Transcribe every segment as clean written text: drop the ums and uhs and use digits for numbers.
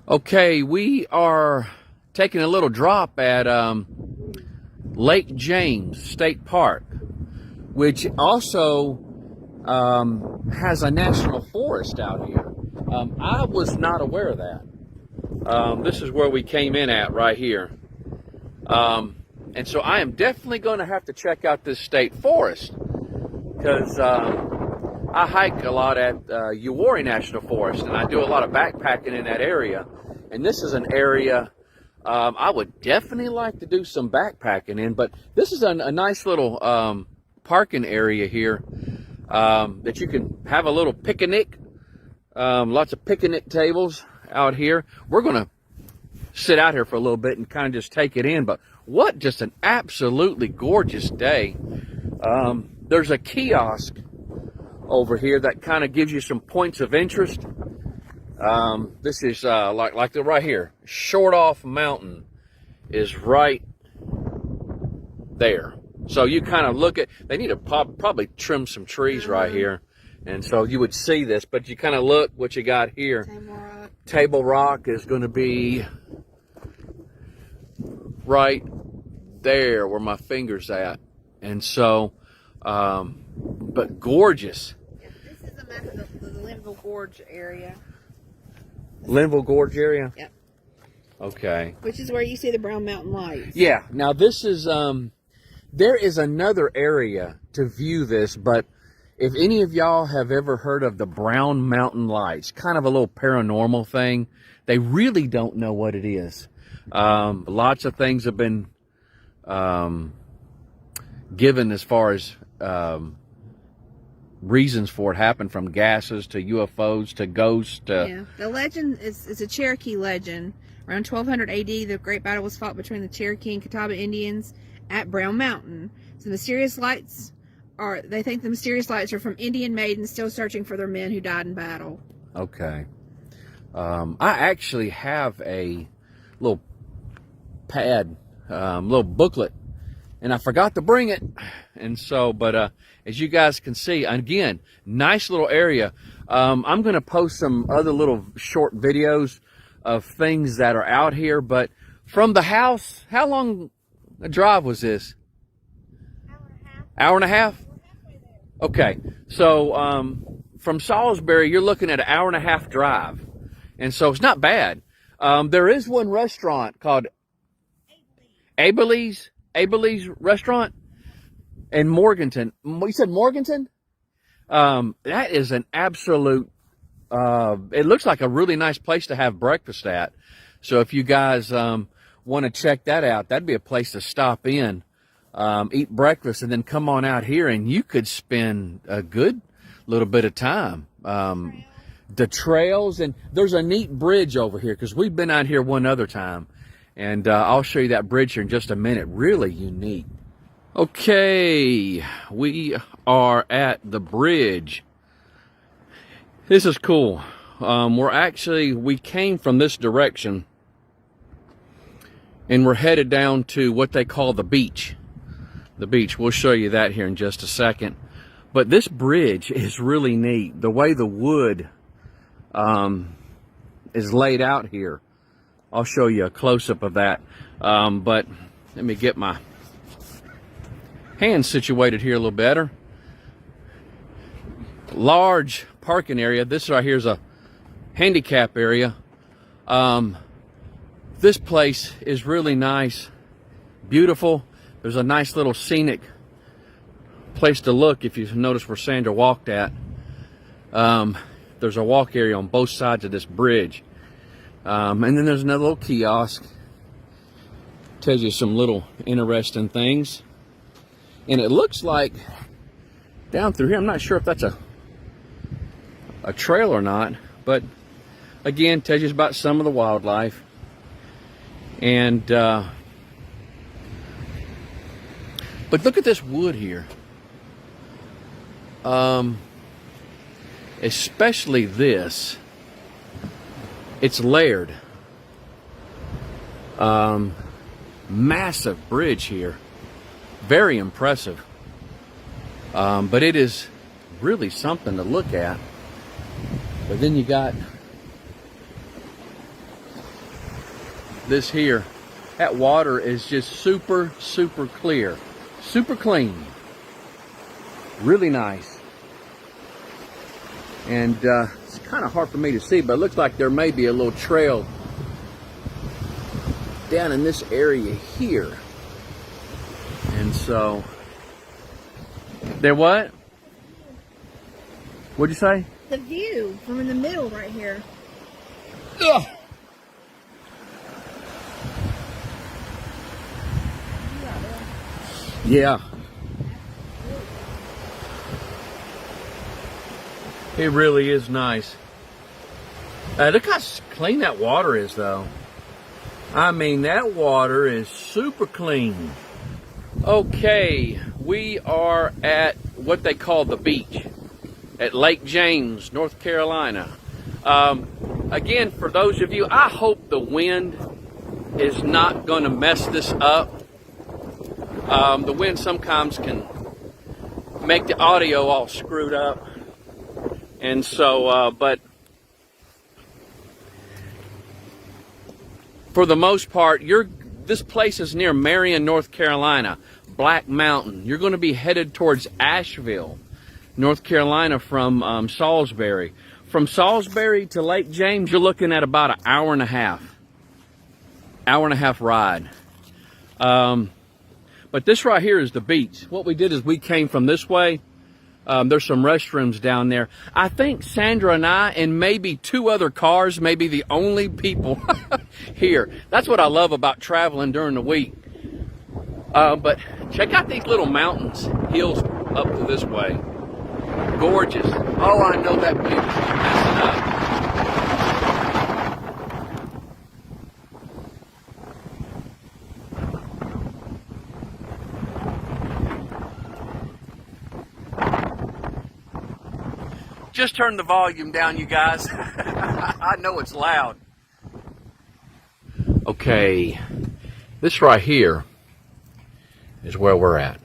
Okay, we are taking a little drop at Lake James State Park, which also has a national forest out here. I was not aware of that. This is where we came in at right here. And so I am definitely going to have to check out this state forest because I hike a lot at Uwharrie National Forest, and I do a lot of backpacking in that area. And this is an area I would definitely like to do some backpacking in, but this is a nice little parking area here that you can have a little picnic. Lots of picnic tables out here. We're going to sit out here for a little bit and kind of just take it in, but what just an absolutely gorgeous day. There's a kiosk over here that kind of gives you some points of interest. This is like right here. Short Off Mountain is right there. So you kind of look at, they need to probably trim some trees right here. And so you would see this, but you kind of look what you got here. Table Rock is going to be right there where my finger's at. And so, but gorgeous. Yeah, this is a map of the Linville Gorge area. Linville Gorge area? Yep. Okay. Which is where you see the Brown Mountain Lights. Yeah. Now this is, there is another area to view this, but if any of y'all have ever heard of the Brown Mountain Lights, kind of a little paranormal thing, they really don't know what it is. Lots of things have been given as far as reasons for it happened, from gases to UFOs to ghosts to... Yeah, the legend is a Cherokee legend. Around 1200 AD, the great battle was fought between the Cherokee and Catawba Indians at Brown Mountain. So mysterious lights are, they think the mysterious lights are from Indian maidens still searching for their men who died in battle. Okay. I actually have a little pad, little booklet, and I forgot to bring it. And so, but as you guys can see, again, nice little area. I'm going to post some other little short videos of things that are out here, but from the house, how long a drive was this? Hour and a half? Okay, so from Salisbury, you're looking at an hour and a half drive, and so it's not bad. There is one restaurant called Abilese Restaurant in Morganton. You said Morganton? That is an absolute, it looks like a really nice place to have breakfast at. So if you guys want to check that out, that'd be a place to stop in. Eat breakfast, and then come on out here, and you could spend a good little bit of time. The trails, and there's a neat bridge over here, because we've been out here one other time, and I'll show you that bridge here in just a minute. Really unique. Okay, we are at the bridge. This is cool. We came from this direction, and we're headed down to what they call the beach. The beach. We'll show you that here in just a second. But this bridge is really neat. The way the wood is laid out here. I'll show you a close-up of that. But let me get my hands situated here a little better. Large parking area. This right here is a handicap area. This place is really nice. Beautiful. There's a nice little scenic place to look if you notice where Sandra walked at. There's a walk area on both sides of this bridge. And then there's another little kiosk. Tells you some little interesting things. And it looks like down through here, I'm not sure if that's a trail or not, but again, tells you about some of the wildlife. And but look at this wood here. Especially this. It's layered. Massive bridge here. Very impressive. But it is really something to look at. But then you got this here. That water is just super, super clear. Super clean. Really nice. And it's kind of hard for me to see, but it looks like there may be a little trail down in this area here. And so, there what? What'd you say? The view from in the middle right here. Ugh. Yeah. It really is nice. Look how clean that water is, though. I mean, that water is super clean. Okay, we are at what they call the beach at Lake James, North Carolina. Again, for those of you, I hope the wind is not going to mess this up. The wind sometimes can make the audio all screwed up. And so, but for the most part, this place is near Marion, North Carolina, Black Mountain. You're going to be headed towards Asheville, North Carolina from Salisbury. From Salisbury to Lake James, you're looking at about an hour and a half. Hour and a half ride. But this right here is the beach. What we did is we came from this way. There's some restrooms down there. I think Sandra and I and maybe 2 other cars may be the only people here. That's what I love about traveling during the week. But check out these little mountains, hills up to this way. Gorgeous. Oh, I know that view is messing up. Just turn the volume down, you guys. I know it's loud. Okay, this right here is where we're at.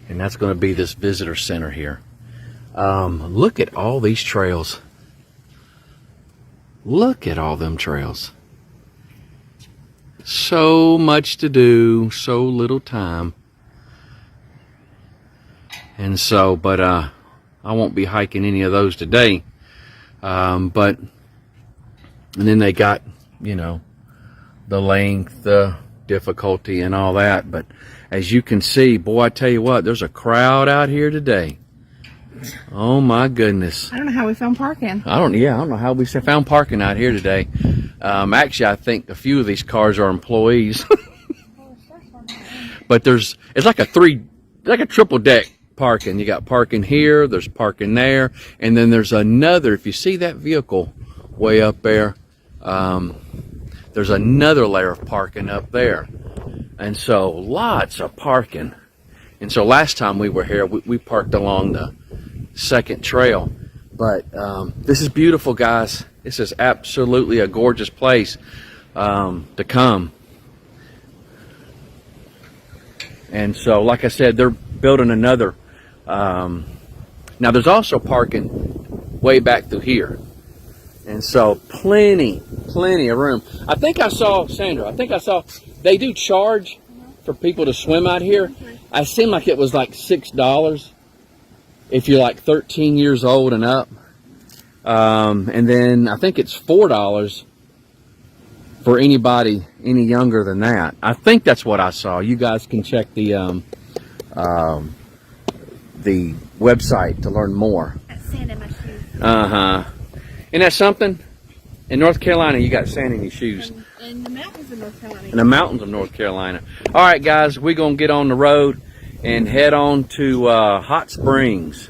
And that's going to be this visitor center here. Look at all these trails. Look at all them trails. So much to do, so little time. And so, but I won't be hiking any of those today. And then they got, you know, the length, the difficulty and all that. But as you can see, boy, I tell you what, there's a crowd out here today. Oh my goodness. I don't know how we found parking. I don't know how we found parking out here today. Actually, I think a few of these cars are employees. But it's like a triple deck parking. You got parking here, there's parking there, and then there's another, if you see that vehicle way up there, there's another layer of parking up there. And so lots of parking. And so last time we were here, we parked along the second trail. But this is beautiful, guys. This is absolutely a gorgeous place to come. And so, like I said, they're building another. Now, there's also parking way back through here. And so, plenty of room. I think I saw, Sandra, they do charge for people to swim out here. I seemed like it was like $6 if you're like 13 years old and up. And then I think it's $4 for anybody any younger than that. I think that's what I saw. You guys can check the website to learn more. Sand in my shoes. Isn't that something? In North Carolina, you got sand in your shoes. In the mountains of North Carolina. In the mountains of North Carolina. All right, guys, we're going to get on the road and head on to Hot Springs.